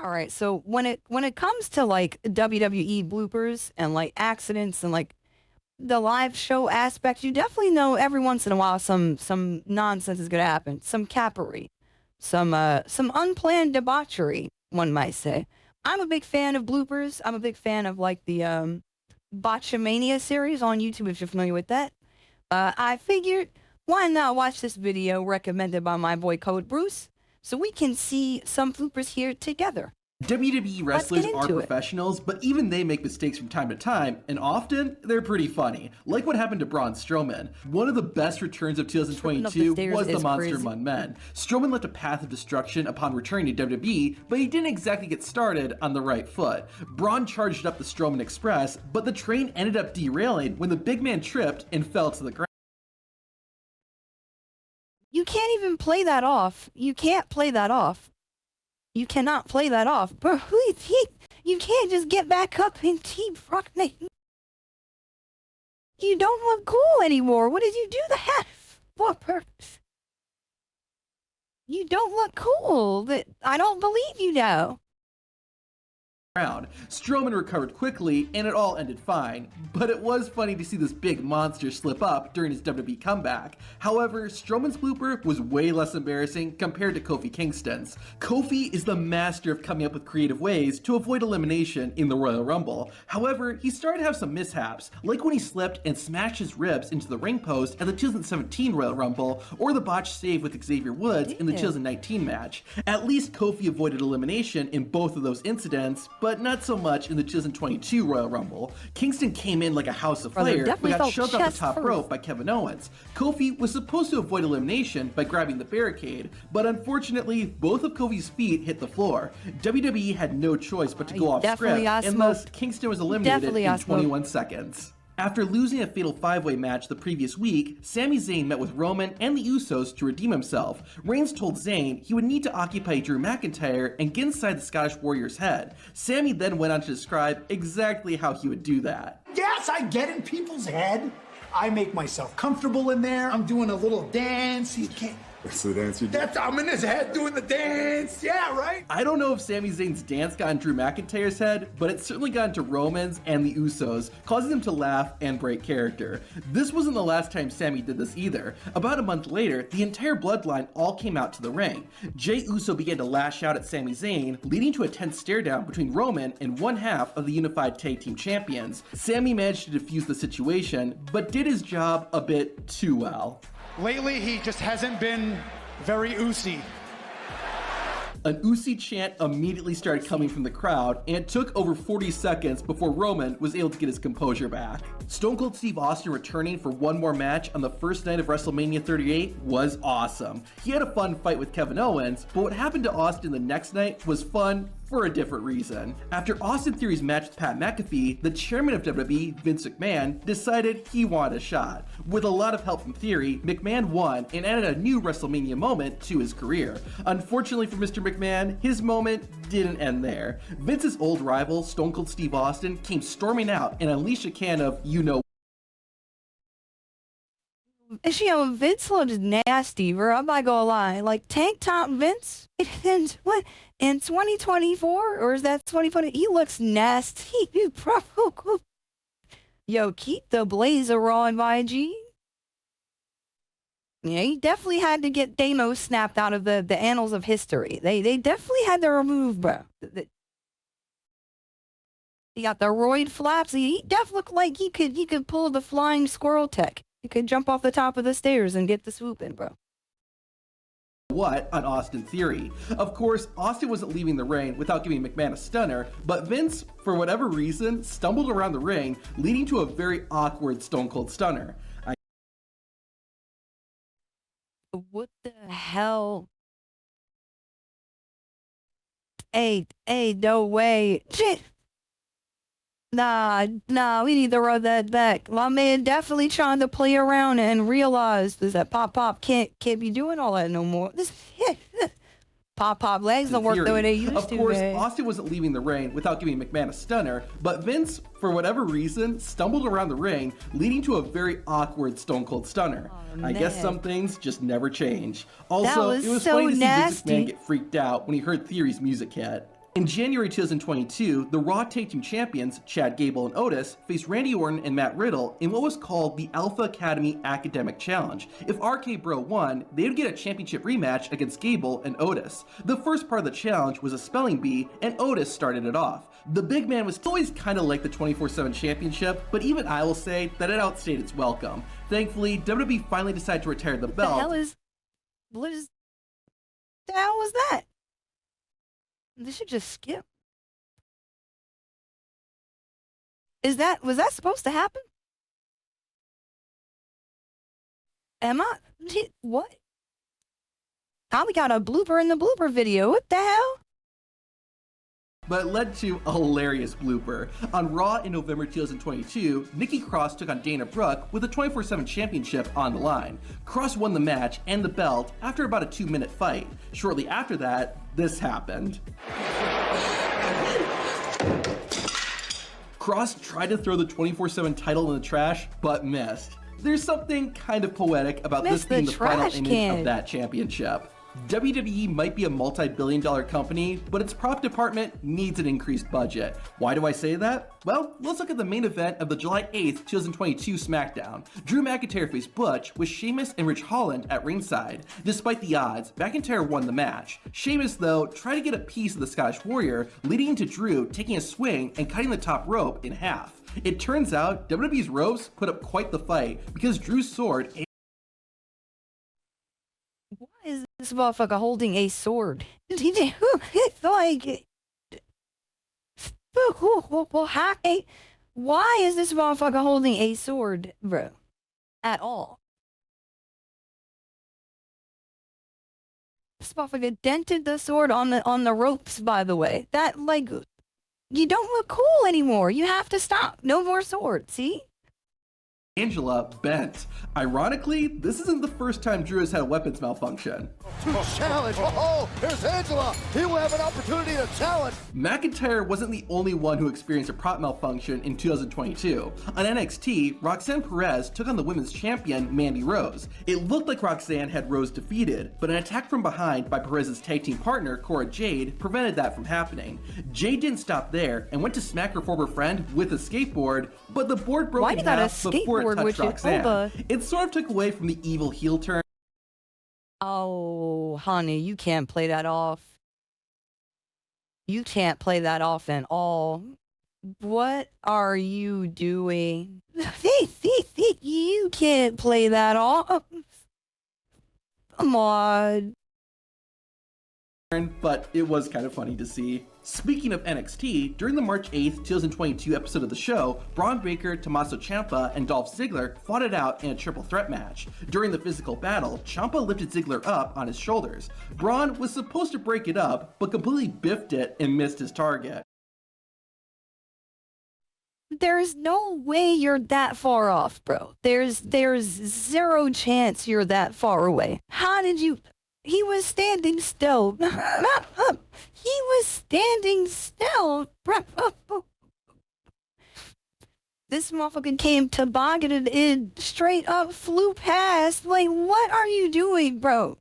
All right, so when it comes to like WWE bloopers and like accidents and like the live show aspect, you definitely know every once in a while some nonsense is gonna happen, some cappery, some unplanned debauchery, one might say. I'm a big fan of bloopers. I'm a big fan of like the Botchamania series on YouTube if you're familiar with that. I figured why not watch this video recommended by my boy Code Bruce so we can see some bloopers here together. WWE Let's get wrestlers are into it. professionals, but even they make mistakes from time to time, and often they're pretty funny. Like what happened to Braun Strowman. One of the best returns of Tripping up the 2022 stairs was the is Monster crazy. Among Men. Strowman left a path of destruction upon returning to WWE, but he didn't exactly get started on the right foot. Braun charged up the Strowman Express, but the train ended up derailing when the big man tripped and fell to the ground. You can't even play that off. You can't play that off. You cannot play that off. Bro, you can't just get back up and keep rocking. You don't look cool anymore. What did you do that? What purpose? You don't look cool. I don't believe you now. Strowman recovered quickly, and it all ended fine, but it was funny to see this big monster slip up during his WWE comeback. However, Strowman's blooper was way less embarrassing compared to Kofi Kingston's. Kofi is the master of coming up with creative ways to avoid elimination in the Royal Rumble. However, he started to have some mishaps, like when he slipped and smashed his ribs into the ring post at the 2017 Royal Rumble, or the botched save with Xavier Woods in the 2019 match. At least Kofi avoided elimination in both of those incidents, but not so much in the 2022 Royal Rumble. Kingston came in like a house of fire, but got shoved off the top rope by Kevin Owens. Kofi was supposed to avoid elimination by grabbing the barricade, but unfortunately, both of Kofi's feet hit the floor. WWE had no choice but to go off script, and thus Kingston was eliminated in 21 seconds. After losing a fatal 5-way match the previous week, Sami Zayn met with Roman and the Usos to redeem himself. Reigns told Zayn he would need to occupy Drew McIntyre and get inside the Scottish Warrior's head. Sami then went on to describe exactly how he would do that. Yes, I get in people's head. I make myself comfortable in there. I'm doing a little dance. You can't. What's the dance you do? I'm in his head doing the dance. Yeah, right? I don't know if Sami Zayn's dance got in Drew McIntyre's head, but it certainly got into Roman's and the Usos, causing them to laugh and break character. This wasn't the last time Sami did this either. About a month later, the entire bloodline all came out to the ring. Jey Uso began to lash out at Sami Zayn, leading to a tense stare down between Roman and one half of the unified tag team champions. Sami managed to defuse the situation, but did his job a bit too well. Lately, he just hasn't been very oozy. An Usi chant immediately started coming from the crowd, and it took over 40 seconds before Roman was able to get his composure back. Stone Cold Steve Austin returning for one more match on the first night of WrestleMania 38 was awesome. He had a fun fight with Kevin Owens, but what happened to Austin the next night was fun for a different reason. After Austin Theory's match with Pat McAfee, the chairman of WWE, Vince McMahon, decided he wanted a shot. With a lot of help from Theory, McMahon won and added a new WrestleMania moment to his career. Unfortunately for Mr. McMahon, his moment didn't end there. Vince's old rival, Stone Cold Steve Austin, came storming out and unleashed a can of you-know. You know, Vince looks nasty, bro. I'm not gonna lie. Like, tank top Vince? What? In 2024? Or is that 2020? He looks nasty. Yo, keep the blazer on, my G. Yeah, he definitely had to get Deimos snapped out of the annals of history. They definitely had to remove, bro. He got the roid flaps. He definitely looked like he could pull the flying squirrel tech. He could jump off the top of the stairs and get the swoop in, bro. What on Austin Theory. Of course, Austin wasn't leaving the ring without giving McMahon a stunner, but Vince, for whatever reason, stumbled around the ring, leading to a very awkward Stone Cold Stunner. What the hell? Hey, no way. Shit. Nah, we need to run that back. My man definitely trying to play around and realized that Pop can't be doing all that no more. This Pop legs don't work the way they used to. Of course, Austin wasn't leaving the ring without giving McMahon a stunner, but Vince, for whatever reason, stumbled around the ring, leading to a very awkward Stone Cold Stunner. I guess some things just never change. Also, it was so funny to see Vince nasty. McMahon get freaked out when he heard Theory's music hit. In January 2022, the Raw Tag Team Champions, Chad Gable and Otis, faced Randy Orton and Matt Riddle in what was called the Alpha Academy Academic Challenge. If RK Bro won, they would get a championship rematch against Gable and Otis. The first part of the challenge was a spelling bee, and Otis started it off. The big man was always kind of like the 24/7 championship, but even I will say that it outstayed its welcome. Thankfully, WWE finally decided to retire the belt. What the hell was that? They should just skip. Was that supposed to happen? What? How we got a blooper in the blooper video? What the hell? But it led to a hilarious blooper. On Raw in November 2022, Nikki Cross took on Dana Brooke with the 24/7 championship on the line. Cross won the match and the belt after about a 2-minute fight. Shortly after that, this happened. Cross tried to throw the 24/7 title in the trash, but missed. There's something kind of poetic about this being the final image of that championship. WWE might be a multi-billion-dollar company, but its prop department needs an increased budget. Why do I say that? Well, let's look at the main event of the July 8th, 2022 SmackDown. Drew McIntyre faced Butch with Sheamus and Rich Holland at ringside. Despite the odds, McIntyre won the match. Sheamus, though, tried to get a piece of the Scottish Warrior, leading into Drew taking a swing and cutting the top rope in half. It turns out WWE's ropes put up quite the fight because Drew's sword. Why is this motherfucker holding a sword? It's like, why is this motherfucker holding a sword, bro? At all? This motherfucker dented the sword on the ropes. By the way, that like, you don't look cool anymore. You have to stop. No more sword. See? Angela bent. Ironically, this isn't the first time Drew has had a weapons malfunction. Challenge! Oh, here's Angela! He will have an opportunity to challenge! McIntyre wasn't the only one who experienced a prop malfunction in 2022. On NXT, Roxanne Perez took on the women's champion, Mandy Rose. It looked like Roxanne had Rose defeated, but an attack from behind by Perez's tag team partner, Cora Jade, prevented that from happening. Jade didn't stop there and went to smack her former friend with a skateboard, but the board broke in half before it touched Roxanne. It sort of took away from the evil heel turn. Oh, honey, you can't play that off. You can't play that off at all. What are you doing? You can't play that off. Come on. But it was kind of funny to see. Speaking of NXT, during the March 8th, 2022 episode of the show, Braun Breaker, Tommaso Ciampa, and Dolph Ziggler fought it out in a triple threat match. During the physical battle, Ciampa lifted Ziggler up on his shoulders. Braun was supposed to break it up, but completely biffed it and missed his target. There's no way you're that far off, bro. There's zero chance you're that far away. How did you... He was standing still. He was standing still. This motherfucker came tobogganing in, straight up flew past. Like, what are you doing, bro?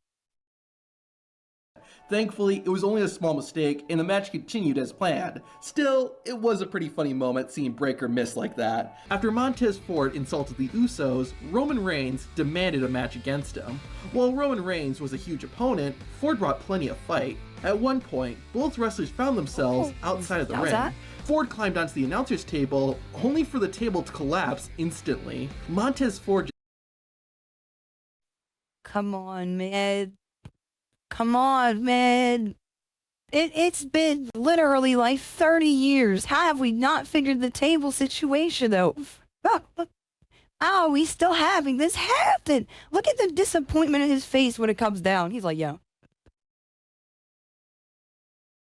Thankfully, it was only a small mistake, and the match continued as planned. Still, it was a pretty funny moment seeing Breaker miss like that. After Montez Ford insulted the Usos, Roman Reigns demanded a match against him. While Roman Reigns was a huge opponent, Ford brought plenty of fight. At one point, both wrestlers found themselves outside of the ring. Ford climbed onto the announcer's table, only for the table to collapse instantly. Montez Ford... Come on, man. Come on, man. It's been literally like 30 years. How have we not figured the table situation out? How are we still having this happen? Look at the disappointment in his face when it comes down. He's like, yo.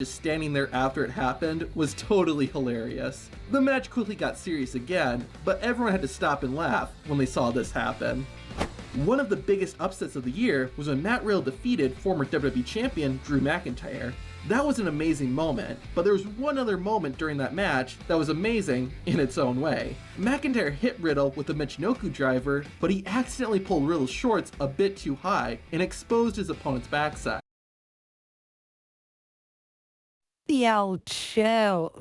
Just standing there after it happened was totally hilarious. The match quickly got serious again, but everyone had to stop and laugh when they saw this happen. One of the biggest upsets of the year was when Matt Riddle defeated former WWE champion Drew McIntyre. That was an amazing moment, but there was one other moment during that match that was amazing in its own way. McIntyre hit Riddle with the Michinoku driver, but he accidentally pulled Riddle's shorts a bit too high and exposed his opponent's backside. Yo, chill.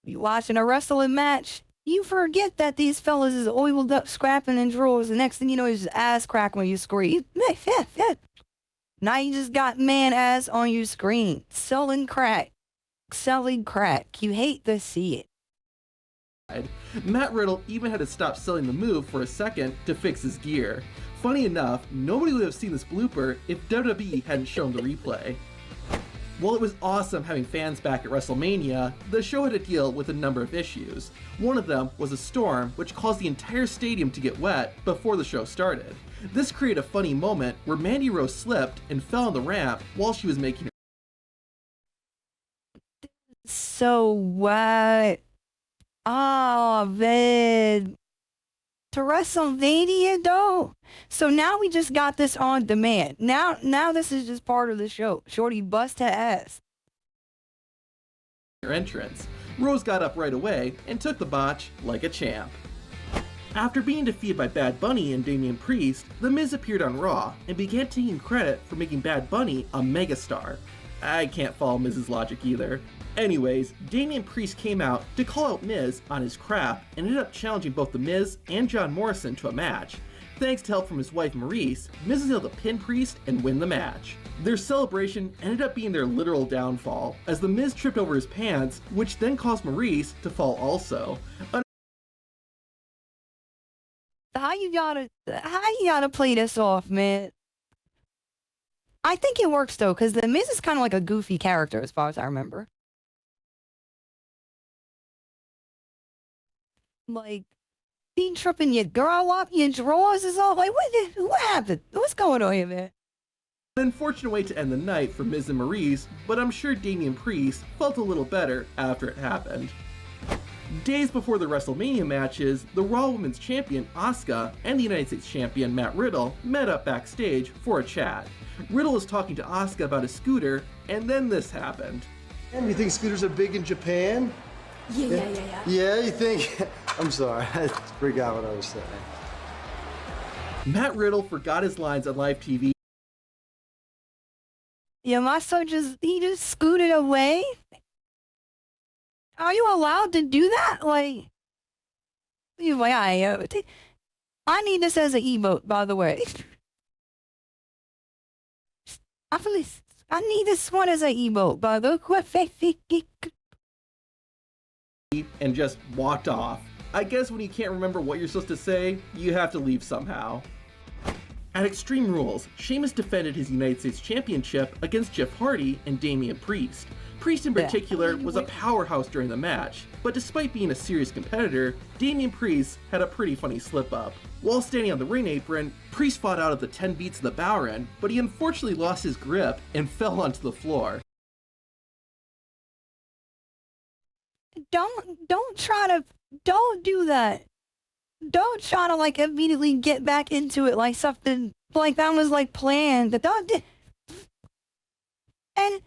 You watching a wrestling match, you forget that these fellas is oiled up, scrapping in drawers. The next thing you know, is ass crack when you scream. Now you just got man ass on your screen, selling crack. You hate to see it. Matt Riddle even had to stop selling the move for a second to fix his gear. Funny enough, nobody would have seen this blooper if WWE hadn't shown the replay. While it was awesome having fans back at WrestleMania, the show had to deal with a number of issues. One of them was a storm, which caused the entire stadium to get wet before the show started. This created a funny moment where Mandy Rose slipped and fell on the ramp while she was making her. So what? Oh, man. To WrestleMania, though? So now we just got this on demand. Now this is just part of the show. Shorty bust her ass. Entrance. Rose got up right away and took the botch like a champ. After being defeated by Bad Bunny and Damian Priest, The Miz appeared on Raw and began taking credit for making Bad Bunny a megastar. I can't follow Miz's logic either. Anyways, Damian Priest came out to call out Miz on his crap and ended up challenging both The Miz and John Morrison to a match. Thanks to help from his wife Maurice, Miz was able to pin Priest and win the match. Their celebration ended up being their literal downfall, as The Miz tripped over his pants, which then caused Maurice to fall also. How you gotta play this off, man? I think it works though, because The Miz is kind of like a goofy character as far as I remember. Like, he tripping your girl up, your drawers is all like, what happened? What's going on here, man? An unfortunate way to end the night for Miz and Maurice, but I'm sure Damian Priest felt a little better after it happened. Days before the WrestleMania matches, the Raw Women's Champion Asuka and the United States Champion Matt Riddle met up backstage for a chat. Riddle was talking to Asuka about his scooter, and then this happened. And you think scooters are big in Japan? Yeah. Yeah, you think? I'm sorry, I forgot what I was saying. Matt Riddle forgot his lines on live TV. Yeah, my son he just scooted away? Are you allowed to do that? Like, you like, I need this as an emote, by the way. I need this one as an emote, by the way. And just walked off. I guess when you can't remember what you're supposed to say, you have to leave somehow. At Extreme Rules, Sheamus defended his United States Championship against Jeff Hardy and Damian Priest. Priest in particular was a powerhouse during the match, but despite being a serious competitor, Damian Priest had a pretty funny slip-up. While standing on the ring apron, Priest fought out of the 10 beats of the Bowrin, but he unfortunately lost his grip and fell onto the floor. Don't do that. Don't try to like immediately get back into it like something like that was like planned. And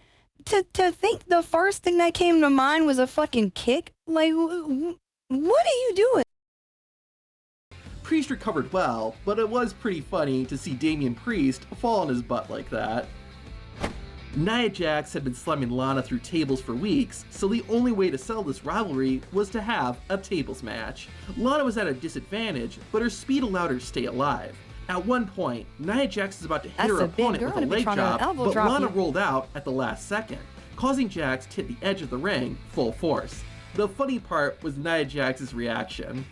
to think the first thing that came to mind was a fucking kick. Like, what are you doing? Priest recovered well, but it was pretty funny to see Damian Priest fall on his butt like that. Nia Jax had been slamming Lana through tables for weeks, so the only way to settle this rivalry was to have a tables match. Lana was at a disadvantage, but her speed allowed her to stay alive. At one point, Nia Jax is about to hit her opponent with a leg drop, but Lana rolled out at the last second, causing Jax to hit the edge of the ring full force. The funny part was Nia Jax's reaction.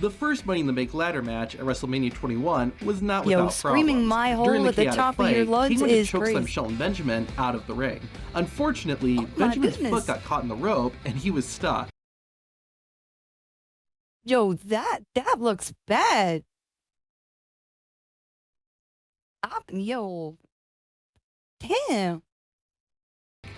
The first Money in the Bank ladder match at WrestleMania 21 was not without screaming problems. my hole During the at the chaotic top fight, of your lungs he went to is chokeslam crazy. Shelton Benjamin out of the ring. Unfortunately, Benjamin's foot got caught in the rope and he was stuck. Yo, that looks bad. Yo, damn.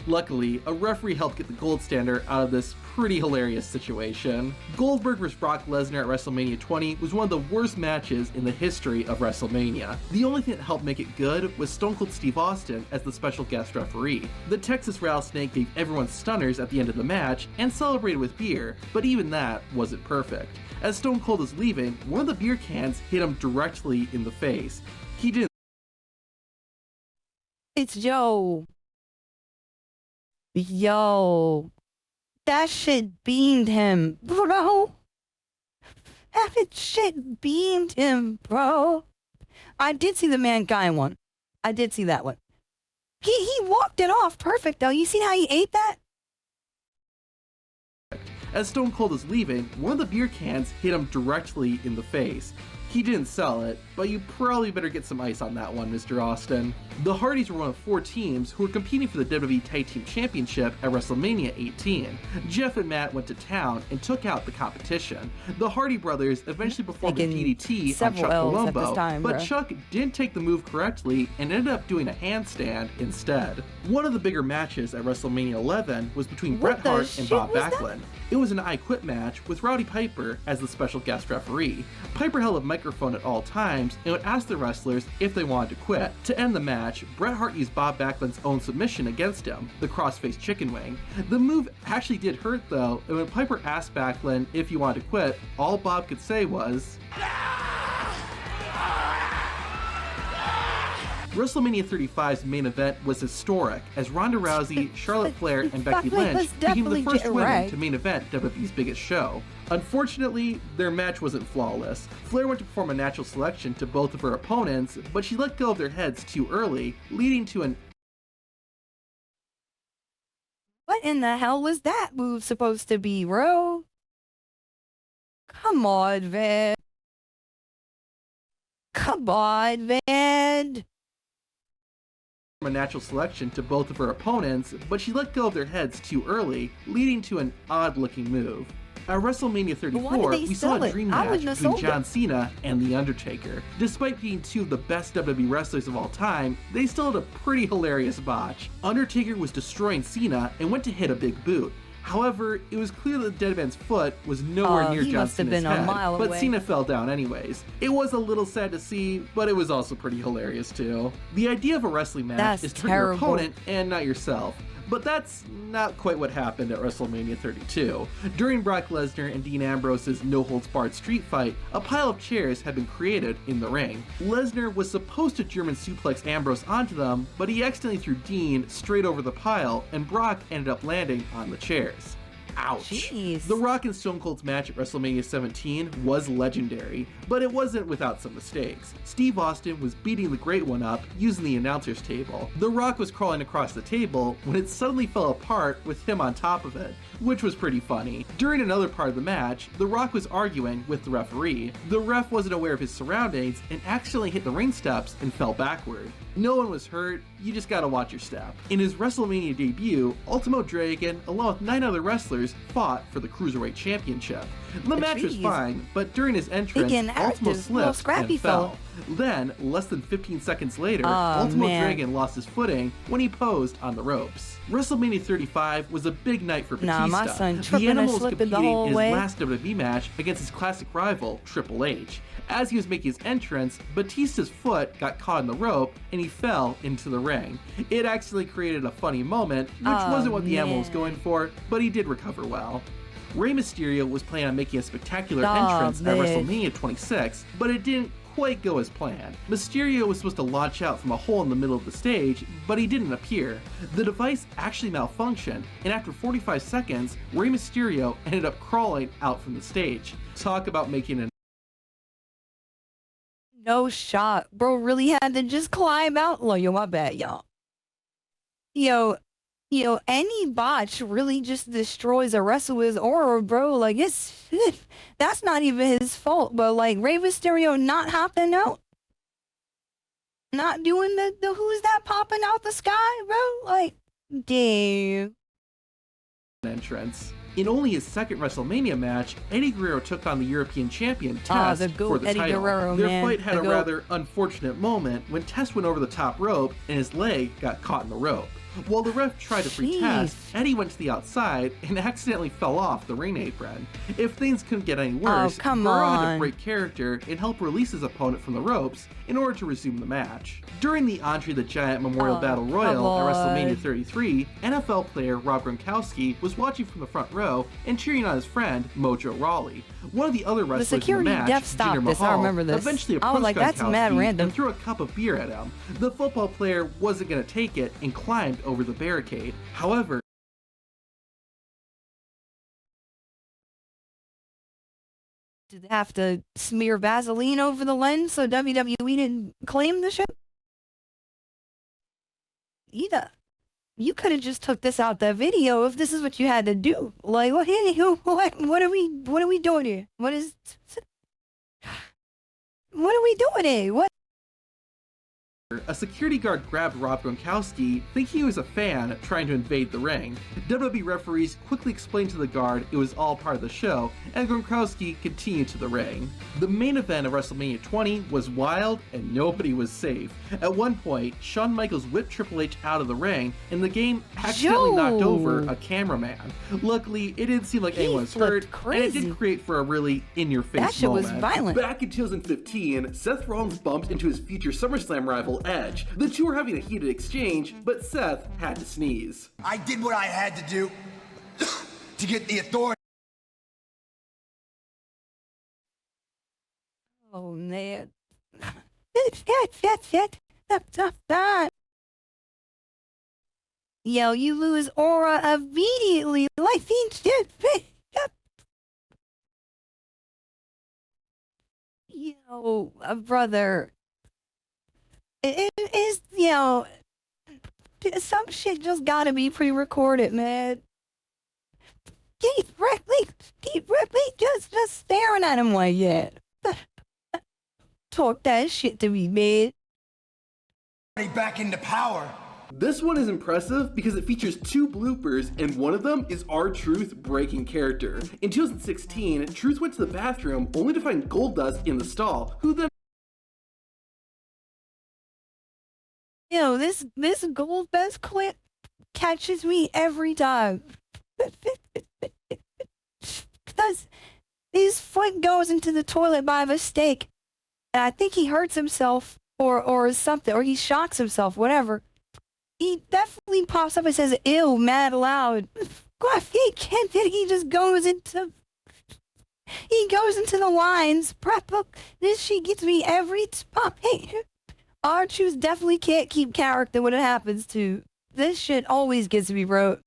Luckily, a referee helped get the gold standard out of this pretty hilarious situation. Goldberg vs. Brock Lesnar at WrestleMania 20 was one of the worst matches in the history of WrestleMania. The only thing that helped make it good was Stone Cold Steve Austin as the special guest referee. The Texas Rattlesnake gave everyone stunners at the end of the match and celebrated with beer, but even that wasn't perfect. As Stone Cold was leaving, one of the beer cans hit him directly in the face. He didn't It's Yo. That shit beamed him, bro. That shit beamed him, bro. I did see the Mankind one. I did see that one. He walked it off perfect, though. You see how he ate that? As Stone Cold is leaving, one of the beer cans hit him directly in the face. He didn't sell it, but you probably better get some ice on that one, Mr. Austin. The Hardys were one of 4 teams who were competing for the WWE Tag Team Championship at WrestleMania 18. Jeff and Matt went to town and took out the competition. The Hardy brothers eventually performed a DDT on Chuck Palumbo, but Chuck didn't take the move correctly and ended up doing a handstand instead. One of the bigger matches at WrestleMania 11 was between Bret Hart and Bob Backlund. It was an I Quit match with Rowdy Piper as the special guest referee. Piper held a microphone at all times and would ask the wrestlers if they wanted to quit. To end the match, Bret Hart used Bob Backlund's own submission against him, the crossface chicken wing. The move actually did hurt though, and when Piper asked Backlund if he wanted to quit, all Bob could say was, WrestleMania 35's main event was historic as Ronda Rousey, Charlotte Flair, and Becky Lynch became the first women to main event WWE's biggest show. Unfortunately, their match wasn't flawless. Flair went to perform a natural selection to both of her opponents, but she let go of their heads too early, leading to an What in the hell was that move supposed to be, bro? Come on, man. Come on, man. A natural selection to both of her opponents, but she let go of their heads too early, leading to an odd-looking move. At WrestleMania 34, we saw a dream match between John Cena and The Undertaker. Despite being 2 of the best WWE wrestlers of all time, they still had a pretty hilarious botch. Undertaker was destroying Cena and went to hit a big boot. However, it was clear that the dead man's foot was nowhere near John Cena's head, but Cena fell down anyways. It was a little sad to see, but it was also pretty hilarious too. The idea of a wrestling match is to hurt your opponent and not yourself. But that's not quite what happened at WrestleMania 32. During Brock Lesnar and Dean Ambrose's no-holds-barred street fight, a pile of chairs had been created in the ring. Lesnar was supposed to German suplex Ambrose onto them, but he accidentally threw Dean straight over the pile, and Brock ended up landing on the chairs. Ouch. Jeez. The Rock and Stone Cold's match at WrestleMania 17 was legendary, but it wasn't without some mistakes. Steve Austin was beating the Great One up using the announcer's table. The Rock was crawling across the table when it suddenly fell apart with him on top of it, which was pretty funny. During another part of the match, The Rock was arguing with the referee. The ref wasn't aware of his surroundings and accidentally hit the ring steps and fell backward. No one was hurt, you just gotta watch your step. In his WrestleMania debut, Ultimo Dragon, along with 9 other wrestlers, fought for the Cruiserweight Championship. The match was fine, but during his entrance, Ultimo slipped and fell. Then, less than 15 seconds later, Ultimo Dragon lost his footing when he posed on the ropes. WrestleMania 35 was a big night for Batista. My son the Animal was competing in his way. last WWE match against his classic rival, Triple H. As he was making his entrance, Batista's foot got caught in the rope and he fell into the ring. It actually created a funny moment, which wasn't what the Animal was going for, but he did recover well. Rey Mysterio was planning on making a spectacular entrance at WrestleMania 26, but it didn't quite go as planned. Mysterio was supposed to launch out from a hole in the middle of the stage, but he didn't appear. The device actually malfunctioned, and after 45 seconds, Rey Mysterio ended up crawling out from the stage. Talk about making an No shot. Bro really had to just climb out. Oh, yo, my bad, y'all. Yo, any botch really just destroys a wrestler's aura, bro. Like, that's not even his fault. But, like, Rey Mysterio not hopping out. Not doing the who's that popping out the sky, bro? Like, damn. Entrance. In only his second WrestleMania match, Eddie Guerrero took on the European champion Test for the title. Guerrero, Their fight had a rather unfortunate moment when Test went over the top rope and his leg got caught in the rope. While the ref tried to protest, Eddie went to the outside and accidentally fell off the ring apron. If things couldn't get any worse, Burrow had to break character and help release his opponent from the ropes in order to resume the match. During the Andre the Giant Memorial Battle Royal at WrestleMania 33, NFL player Rob Gronkowski was watching from the front row and cheering on his friend Mojo Rawley. One of the other wrestlers in the match, Jinder Mahal, eventually approached Gronkowski and threw a cup of beer at him. The football player wasn't going to take it and climbed over the barricade. However, did they have to smear Vaseline over the lens so WWE didn't claim the show? Either. You could have just took this out the video if this is what you had to do. Like, what are we doing here? What are we doing here? What? A security guard grabbed Rob Gronkowski, thinking he was a fan trying to invade the ring. WWE referees quickly explained to the guard it was all part of the show, and Gronkowski continued to the ring. The main event of WrestleMania 20 was wild, and nobody was safe. At one point, Shawn Michaels whipped Triple H out of the ring, and the game accidentally knocked over a cameraman. Luckily, it didn't seem like anyone was hurt, and it did create for a really in-your-face moment. That shit was violent. Back in 2015, Seth Rollins bumped into his future SummerSlam rival Edge. The two were having a heated exchange, but Seth had to sneeze. I did what I had to do to get the authority. Oh, man. Yo, you lose aura immediately. Like, yo, brother. It is, some shit just gotta be pre-recorded, man. Keith Ripley just staring at him like that. Talk that shit to me, man. Back into power. This one is impressive because it features two bloopers, and one of them is R-Truth breaking character. In 2016, Truth went to the bathroom only to find Goldust in the stall, who then this Goldust clip catches me every time. Because his foot goes into the toilet by mistake, and I think he hurts himself or something, or he shocks himself, whatever. He definitely pops up and says, ew, mad loud. He just goes into the lines. This shit gets me every time. Hey, R-Truth definitely can't keep character when it happens to. This shit always gets me wrote.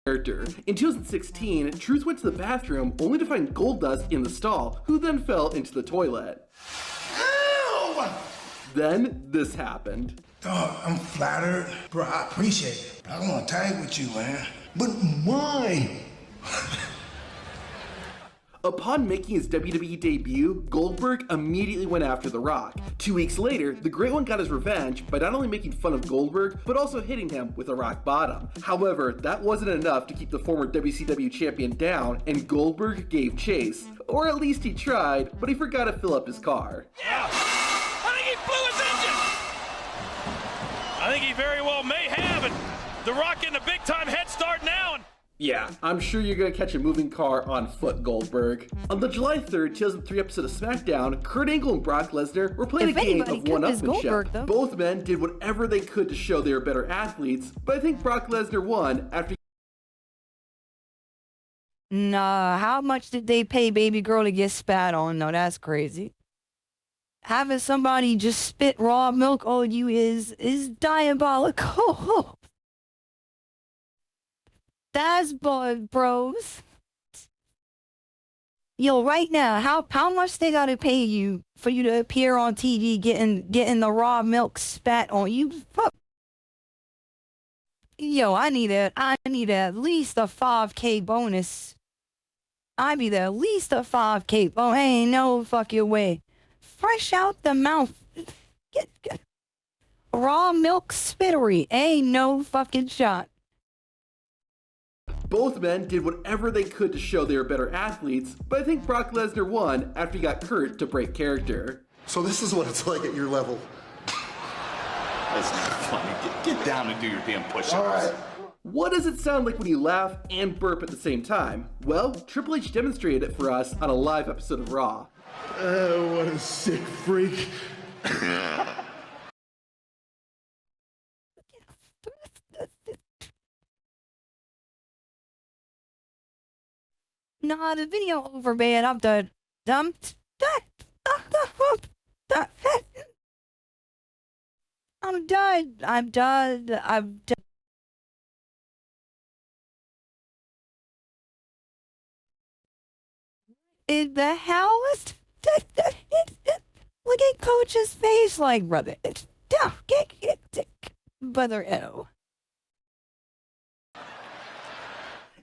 Character. In 2016, Truth went to the bathroom only to find Goldust in the stall, who then fell into the toilet. Ew! Then this happened. Dog, I'm flattered. Bro, I appreciate it. I don't want to tag with you, man. But why? Upon making his WWE debut, Goldberg immediately went after The Rock. 2 weeks later, the Great One got his revenge by not only making fun of Goldberg, but also hitting him with a rock bottom. However, that wasn't enough to keep the former WCW champion down, and Goldberg gave chase. Or at least he tried, but he forgot to fill up his car. Yeah! I think he blew his engine! I think he very well may have, and The Rock getting a big-time head start now, and yeah, I'm sure you're gonna catch a moving car on foot, Goldberg. On the July 3rd, 2003 episode of SmackDown, Kurt Angle and Brock Lesnar were playing a game of one-upmanship. Both men did whatever they could to show they were better athletes, but I think Brock Lesnar won after. Nah, how much did they pay baby girl to get spat on? No, that's crazy. Having somebody just spit raw milk on you is diabolical. That's bros. Yo, right now, how much they gotta pay you for you to appear on TV getting the raw milk spat on you? Fuck. Yo, I need at least a 5K bonus. I need at least a 5K bonus. Ain't no fucking way. Fresh out the mouth. Get raw milk spittery. Ain't no fucking shot. Both men did whatever they could to show they were better athletes, but I think Brock Lesnar won after he got Kurt to break character. So this is what it's like at your level. That's not funny. Get down and do your damn push-ups. All right. What does it sound like when you laugh and burp at the same time? Well, Triple H demonstrated it for us on a live episode of Raw. What a sick freak. Nah, the video over, man. I'm done. I'm done. I'm done. I'm done. In the house? Look at Coach's face like, brother. Brother, ew.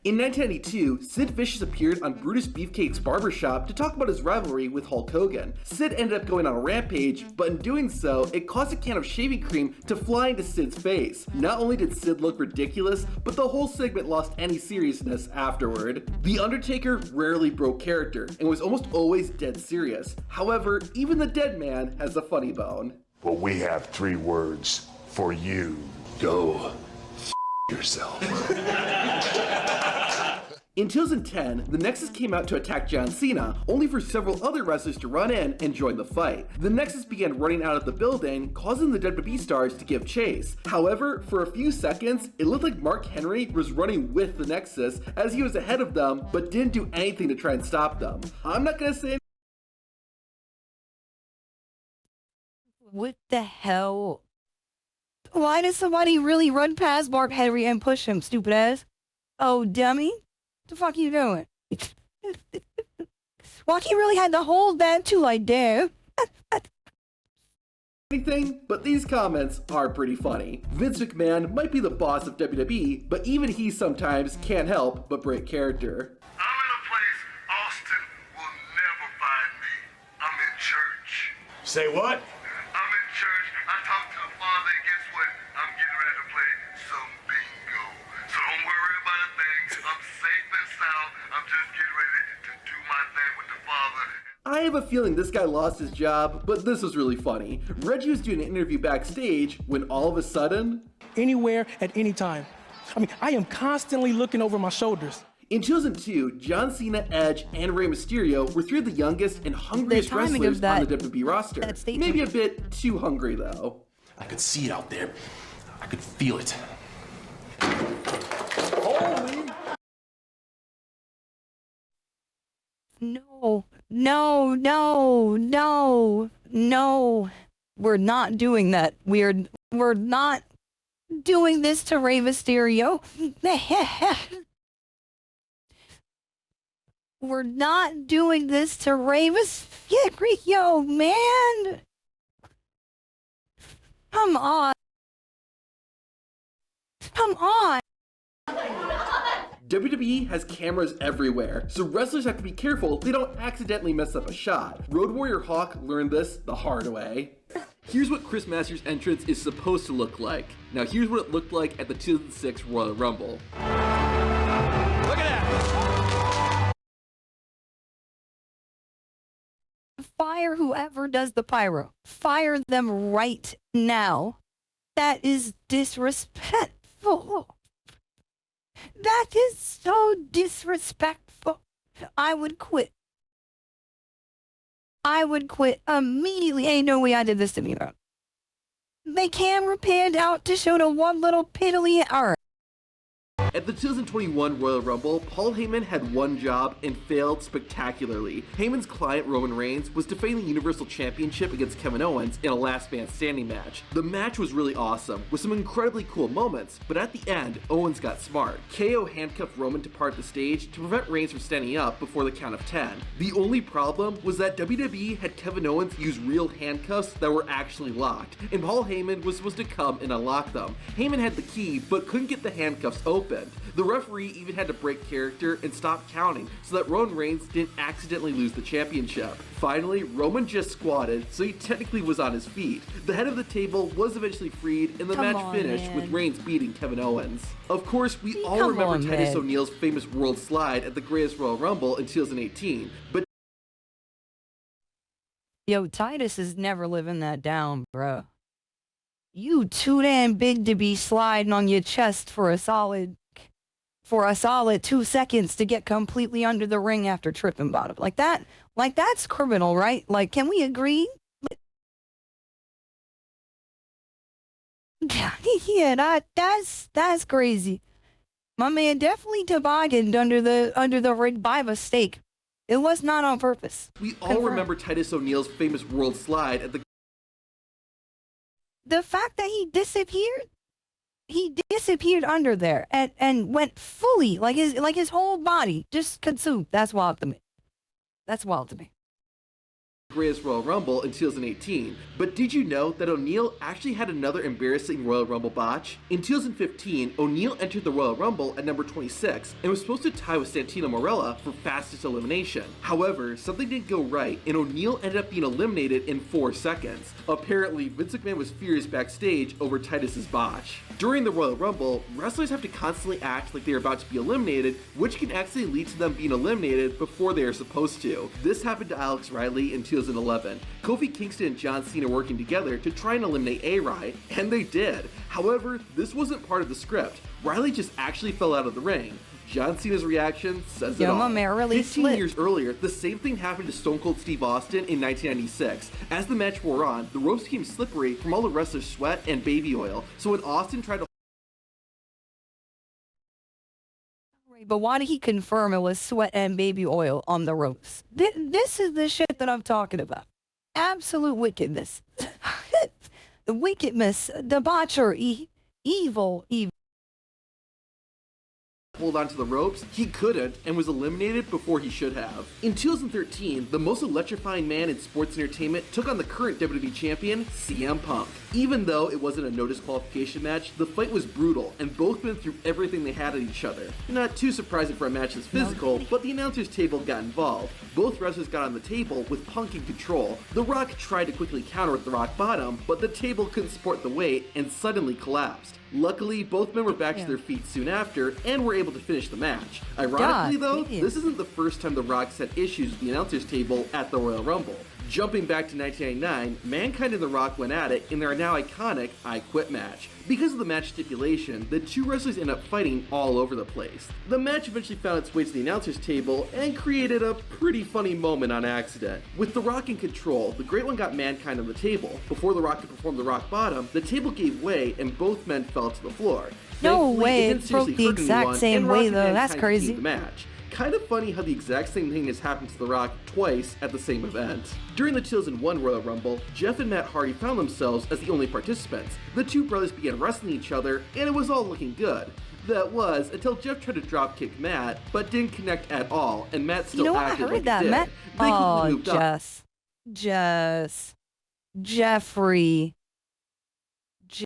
In 1992, Sid Vicious appeared on Brutus Beefcake's barbershop to talk about his rivalry with Hulk Hogan. Sid ended up going on a rampage, but in doing so, it caused a can of shaving cream to fly into Sid's face. Not only did Sid look ridiculous, but the whole segment lost any seriousness afterward. The Undertaker rarely broke character, and was almost always dead serious. However, even the dead man has a funny bone. Well, we have 3 words for you. Go yourself. In 2010, the Nexus came out to attack John Cena, only for several other wrestlers to run in and join the fight. The Nexus began running out of the building, causing the WWE stars to give chase. However, for a few seconds, it looked like Mark Henry was running with the Nexus as he was ahead of them, but didn't do anything to try and stop them. I'm not gonna say What the hell? Why does somebody really run past Mark Henry and push him, stupid ass? Oh, dummy? The fuck you doing? Joaquin really had to hold that too, like, damn. anything, but these comments are pretty funny. Vince McMahon might be the boss of WWE, but even he sometimes can't help but break character. I'm in a place Austin will never find me. I'm in church. Say what? I'm in church. I talked to the Father, and guess what? I'm getting ready to play some bingo. So don't worry about a thing. I'm safe and sound. I'm just getting ready to do my thing with the Father. I have a feeling this guy lost his job, but this was really funny. Reggie was doing an interview backstage when all of a sudden... Anywhere, at any time. I mean, I am constantly looking over my shoulders. In 2002, John Cena, Edge, and Rey Mysterio were 3 of the youngest and hungriest timing wrestlers of that- on the WWE roster. Maybe a bit too hungry, though. I could see it out there. I could feel it. No, no, no, no, no. We're not doing that. We're not doing this to Rey Mysterio. We're not doing this to Rey Mysterio, man. Come on. Come on. WWE has cameras everywhere, so wrestlers have to be careful they don't accidentally mess up a shot. Road Warrior Hawk learned this the hard way. Here's what Chris Masters' entrance is supposed to look like. Now here's what it looked like at the 2006 Royal Rumble. Look at that. Fire whoever does the pyro. Fire them right now. That is disrespectful. That is so disrespectful. I would quit. I would quit immediately. Ain't no way I did this to me, bro. They camera panned out to show the one little piddly art. At the 2021 Royal Rumble, Paul Heyman had one job and failed spectacularly. Heyman's client, Roman Reigns, was defending the Universal Championship against Kevin Owens in a last man standing match. The match was really awesome, with some incredibly cool moments, but at the end, Owens got smart. KO handcuffed Roman to part the stage to prevent Reigns from standing up before the count of 10. The only problem was that WWE had Kevin Owens use real handcuffs that were actually locked, and Paul Heyman was supposed to come and unlock them. Heyman had the key, but couldn't get the handcuffs open. The referee even had to break character and stop counting so that Roman Reigns didn't accidentally lose the championship. Finally, Roman just squatted, so he technically was on his feet. The head of the table was eventually freed and the match finished with Reigns beating Kevin Owens. Of course, we all remember Titus O'Neil's famous World Slide at the Greatest Royal Rumble in 2018, but Yo, Titus is never living that down, bro. You too damn big to be sliding on your chest for a solid 2 seconds to get completely under the ring after tripping bottom. Like that's criminal, right? Like, can we agree? Yeah, that's crazy. My man definitely tobogganed under the ring by mistake. It was not on purpose. We all remember Titus O'Neil's famous world slide at the fact that he disappeared under there and went fully, like his whole body just consumed. That's wild to me. That's wild to me. greatest Royal Rumble in 2018, but did you know that O'Neil actually had another embarrassing Royal Rumble botch? In 2015, O'Neil entered the Royal Rumble at number 26 and was supposed to tie with Santino Marella for fastest elimination. However, something didn't go right and O'Neil ended up being eliminated in 4 seconds. Apparently, Vince McMahon was furious backstage over Titus's botch. During the Royal Rumble, wrestlers have to constantly act like they are about to be eliminated, which can actually lead to them being eliminated before they are supposed to. This happened to Alex Riley in 2011. Kofi Kingston and John Cena working together to try and eliminate A-Rai, and they did. However, this wasn't part of the script. Riley just actually fell out of the ring. John Cena's reaction says it all. My man really 15 years earlier, the same thing happened to Stone Cold Steve Austin in 1996. As the match wore on, the ropes became slippery from all the wrestlers' sweat and baby oil, so when Austin tried to But why did he confirm it was sweat and baby oil on the ropes? This is the shit that I'm talking about. Absolute wickedness. The wickedness, debauchery, evil. hold onto the ropes, he couldn't and was eliminated before he should have. In 2013, the most electrifying man in sports entertainment took on the current WWE champion, CM Punk. Even though it wasn't a no disqualification match, the fight was brutal and both men threw everything they had at each other. Not too surprising for a match this physical, but the announcer's table got involved. Both wrestlers got on the table with Punk in control. The Rock tried to quickly counter with the Rock Bottom, but the table couldn't support the weight and suddenly collapsed. Luckily, both men were back to their feet soon after and were able to finish the match. Ironically though, this isn't the first time the Rock's had issues with the announcer's table at the Royal Rumble. Jumping back to 1999, Mankind and The Rock went at it in their now iconic I Quit match. Because of the match stipulation, the two wrestlers end up fighting all over the place. The match eventually found its way to the announcer's table and created a pretty funny moment on accident. With The Rock in control, the Great One got Mankind on the table. Before The Rock could perform the Rock Bottom, the table gave way and both men fell to the floor. No Thankfully, way, it didn't it broke seriously the hurt exact anyone, same and Rock way and though, Mankind that's crazy. continued the match. Kind of funny how the exact same thing has happened to The Rock twice at the same event. During the 2001 Royal Rumble, Jeff and Matt Hardy found themselves as the only participants. The two brothers began wrestling each other, and it was all looking good. That was until Jeff tried to dropkick Matt, but didn't connect at all, and Matt still acted like that. he did. Matt. They Oh, quickly moved on.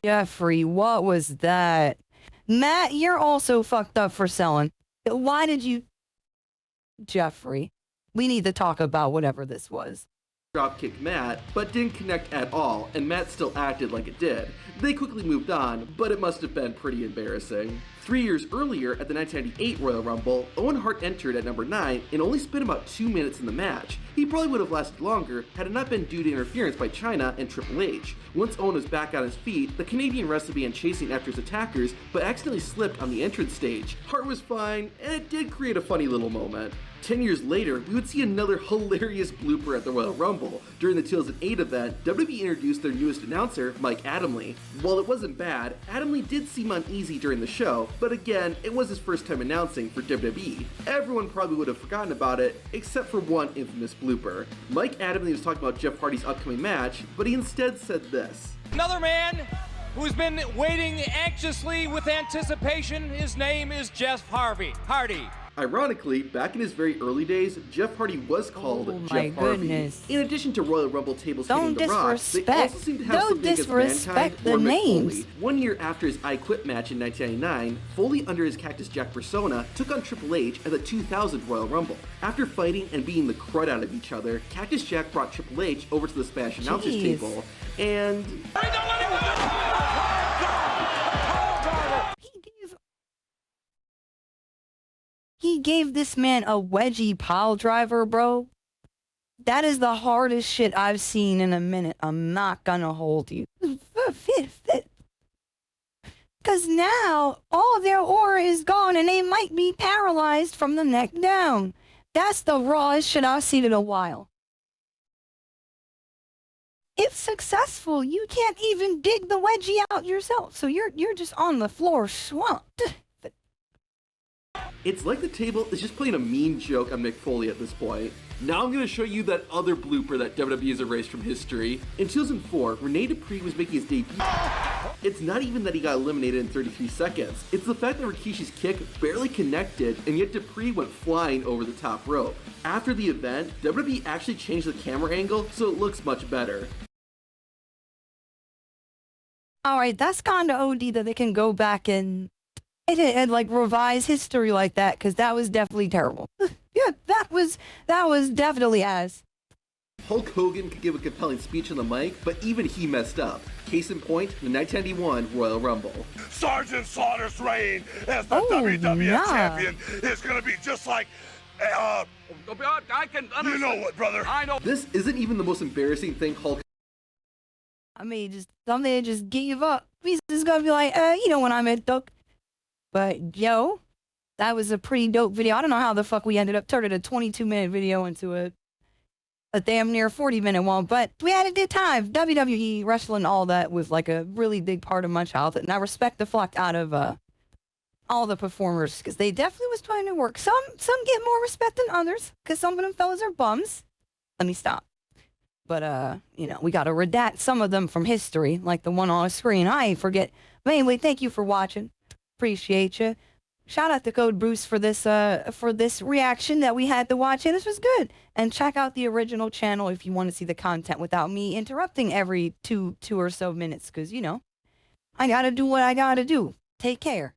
Jeffrey, what was that? Matt, you're also fucked up for selling. Why did you... Jeffrey, we need to talk about whatever this was. Dropkick Matt, but didn't connect at all, and Matt still acted like it did. They quickly moved on, but it must have been pretty embarrassing. 3 years earlier, at the 1998 Royal Rumble, Owen Hart entered at number 9 and only spent about 2 minutes in the match. He probably would have lasted longer had it not been due to interference by Chyna and Triple H. Once Owen was back on his feet, the Canadian wrestler began chasing after his attackers, but accidentally slipped on the entrance stage. Hart was fine, and it did create a funny little moment. 10 years later, we would see another hilarious blooper at the Royal Rumble. During the 2008 event, WWE introduced their newest announcer, Mike Adamle. While it wasn't bad, Adamle did seem uneasy during the show, but again, it was his first time announcing for WWE. Everyone probably would have forgotten about it, except for one infamous blooper. Mike Adamle was talking about Jeff Hardy's upcoming match, but he instead said this. Another man who's been waiting anxiously with anticipation, his name is Jeff Hardy. Ironically, back in his very early days, Jeff Hardy was called Jeff Harvey. In addition to Royal Rumble tables hitting The Rock, they also seem to have something against Mankind or Mick Foley. 1 year after his I Quit match in 1999, Foley, under his Cactus Jack persona, took on Triple H at the 2000 Royal Rumble. After fighting and beating the crud out of each other, Cactus Jack brought Triple H over to the Spanish announcer's table, and... He gave this man a wedgie pile driver, bro. That is the hardest shit I've seen in a minute. I'm not gonna hold you. because now all their aura is gone and they might be paralyzed from the neck down. That's the rawest shit I've seen in a while. If successful, you can't even dig the wedgie out yourself, so you're just on the floor swamped. It's like the table is just playing a mean joke on Mick Foley at this point. Now I'm going to show you that other blooper that WWE has erased from history. In 2004, Rene Dupree was making his debut. It's not even that he got eliminated in 33 seconds. It's the fact that Rikishi's kick barely connected, and yet Dupree went flying over the top rope. After the event, WWE actually changed the camera angle so it looks much better. Alright, that's kinda OD that they can go back and like revise history like that, because that was definitely terrible. Yeah, that was definitely ass. Hulk Hogan could give a compelling speech on the mic, but even he messed up. Case in point, the 1991 Royal Rumble. Sergeant Slaughter's reign as the WWE champion is going to be just like, I can understand. you know what, brother? I know. This isn't even the most embarrassing thing Hulk I mean, someday just gave up. He's just gonna be like, you know when I met Duck. But, yo, that was a pretty dope video. I don't know how the fuck we ended up turning a 22-minute video into a damn near 40-minute one, but we had a good time. WWE, wrestling, all that was like a really big part of my childhood, and I respect the fuck out of all the performers, because they definitely was trying to work. Some get more respect than others, because some of them fellas are bums. Let me stop. But, you know, we gotta redact some of them from history, like the one on the screen. I ain't forget. But anyway, thank you for watching. Appreciate you. Shout out to Code Bruce for this reaction that we had to watch. And this was good. And check out the original channel if you want to see the content without me interrupting every two or so minutes. Because, you know, I gotta do what I gotta do. Take care.